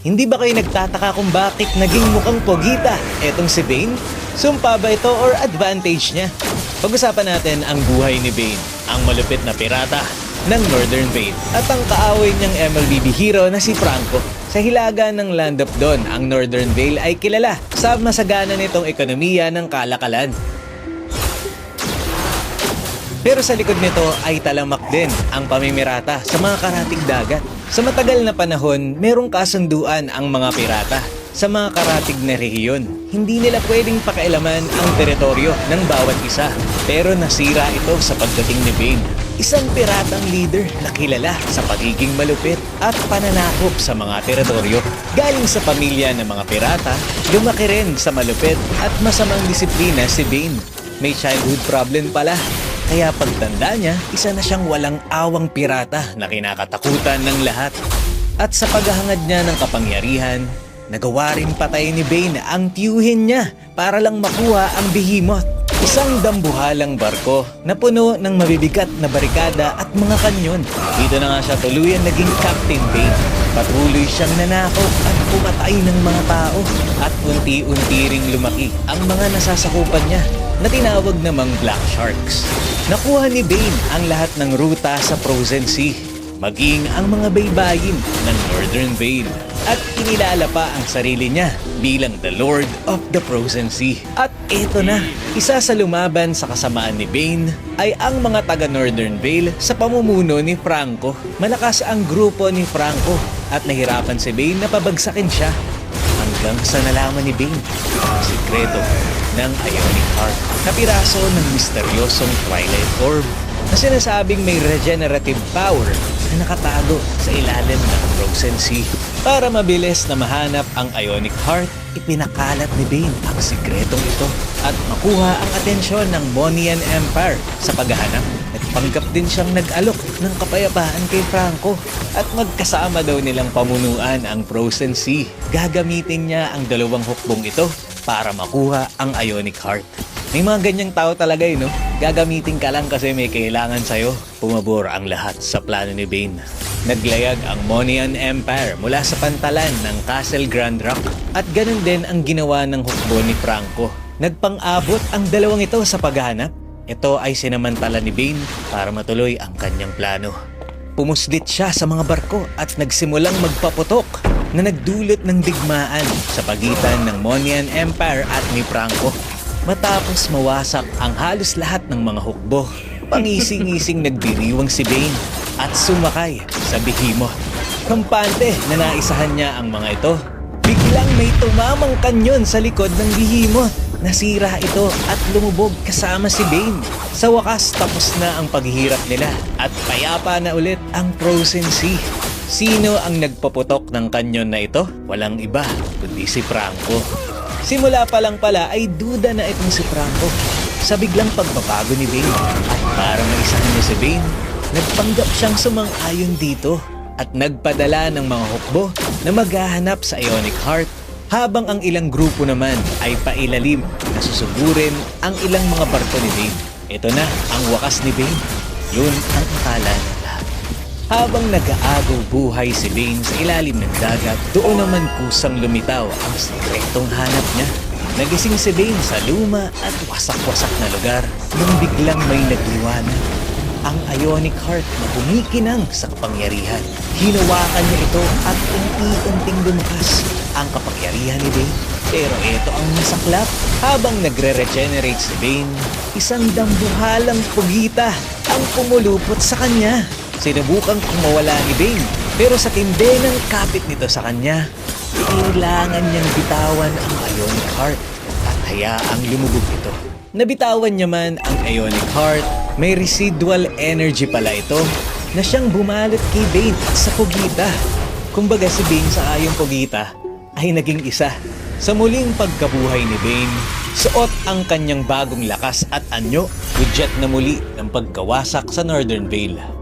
Hindi ba kayo nagtataka kung bakit naging mukhang pogita etong si Bane? Sumpa ba ito or advantage niya? Pag-usapan natin ang buhay ni Bane, ang malupit na pirata ng Northern Vale at ang kaaway niyang MLBB hero na si Franco. Sa hilaga ng Land of Dawn, ang Northern Vale ay kilala sa masagana nitong ekonomiya ng kalakalan. Pero sa likod nito ay talamak din ang pamimirata sa mga karatig dagat. Sa matagal na panahon, merong kasunduan ang mga pirata sa mga karatig na rehiyon. Hindi nila pwedeng pakialaman ang teritoryo ng bawat isa. Pero nasira ito sa pagdating ni Bane, isang piratang leader na kilala sa pagiging malupit at pananakop sa mga teritoryo. Galing sa pamilya ng mga pirata, lumaki rin sa malupit at masamang disiplina si Bane. May childhood problem pala. Kaya pagtanda niya, isa na siyang walang awang pirata na kinakatakutan ng lahat. At sa paghahangad niya ng kapangyarihan, nagawa rin patay ni Bane ang tiyuhin niya para lang makuha ang Behemoth. Isang dambuhalang barko na puno ng mabibigat na barikada at mga kanyon. Dito na nga siya tuluyan naging Captain Bane. Patuloy siyang nanakaw at pumatay ng mga tao. At unti-unti ring lumaki ang mga nasasakupan niya na tinawag namang Black Sharks. Nakuha ni Bane ang lahat ng ruta sa Frozen Sea, maging ang mga baybayin ng Northern Vale. At kinilala pa ang sarili niya bilang the Lord of the Frozen Sea. At eto na, isa sa lumaban sa kasamaan ni Bane ay ang mga taga Northern Vale sa pamumuno ni Franco. Malakas ang grupo ni Franco at nahirapan si Bane na pabagsakin siya. Hanggang sa nalaman ni Bane ang sikreto ng Ionic Heart na piraso ng misteryosong Twilight Orb na sinasabing may regenerative power na nakatago sa ilalim ng Frozen Sea. Para mabilis na mahanap ang Ionic Heart, ipinakalat ni Bane ang sikretong ito at makuha ang atensyon ng Monian Empire sa paghahanap. Nagpanggap din siyang nag-alok ng kapayapaan kay Franco at magkasama daw nilang pamunuan ang Frozen Sea. Gagamitin niya ang dalawang hukbong ito para makuha ang Ionic Heart. May mga ganyang tao talaga no? Gagamitin ka lang kasi may kailangan sa'yo. Pumabor ang lahat sa plano ni Bane. Naglayag ang Monian Empire mula sa pantalan ng Castle Grand Rock at ganun din ang ginawa ng hukbo ni Franco. Nagpang-abot ang dalawang ito sa paghahanap. Ito ay sinamantala ni Bane para matuloy ang kanyang plano. Pumuslit siya sa mga barko at nagsimulang magpaputok na nagdulot ng digmaan sa pagitan ng Monian Empire at ni Franco. Matapos mawasak ang halos lahat ng mga hukbo, pangising-ising nagdiriwang si Bane at sumakay sa Behemoth. Kampante na naisahan niya ang mga ito. Biglang may tumamang kanyon sa likod ng Behemoth. Nasira ito at lumubog kasama si Bane. Sa wakas, tapos na ang paghihirap nila at payapa na ulit ang Frozen Sea. Sino ang nagpaputok ng kanyon na ito? Walang iba kundi si Franco. Simula pa lang pala ay duda na itong si Franco sa biglang pagbabago ni Bane. At para maisahan niya si Bane, nagpanggap siyang sumang-ayon dito at nagpadala ng mga hukbo na maghahanap sa Ionic Heart. Habang ang ilang grupo naman ay pailalim na susugurin ang ilang mga barko ni Bane. Ito na ang wakas ni Bane. Yun ang akala ng lahat. Habang nag-aagaw buhay si Bane sa ilalim ng dagat, doon naman kusang lumitaw ang sikretong hanap niya. Nagising si Bane sa luma at wasak-wasak na lugar nung biglang may nagliwanag. Ang Ionic Heart na kumikinang sa kapangyarihan. Hinawakan niya ito at unti-unting lumakas ang kapangyarihan ni Bane. Pero ito ang masaklap. Habang nagre-regenerate si Bane, isang dambuhalang pugita ang pumulupot sa kanya. Sinubukang kumawala ni Bane, pero sa tindi ng kapit nito sa kanya, kailangan niyang bitawan ang Ionic Heart at hayaang lumubog ito. Nabitawan niya man ang Ionic Heart, may residual energy pala ito na siyang bumalot kay Bane at sa pugita. Kumbaga si Bane sa ayong pugita ay naging isa. Sa muling pagkabuhay ni Bane, suot ang kanyang bagong lakas at anyo, hudyat na muli ng pagkawasak sa Northern Vale.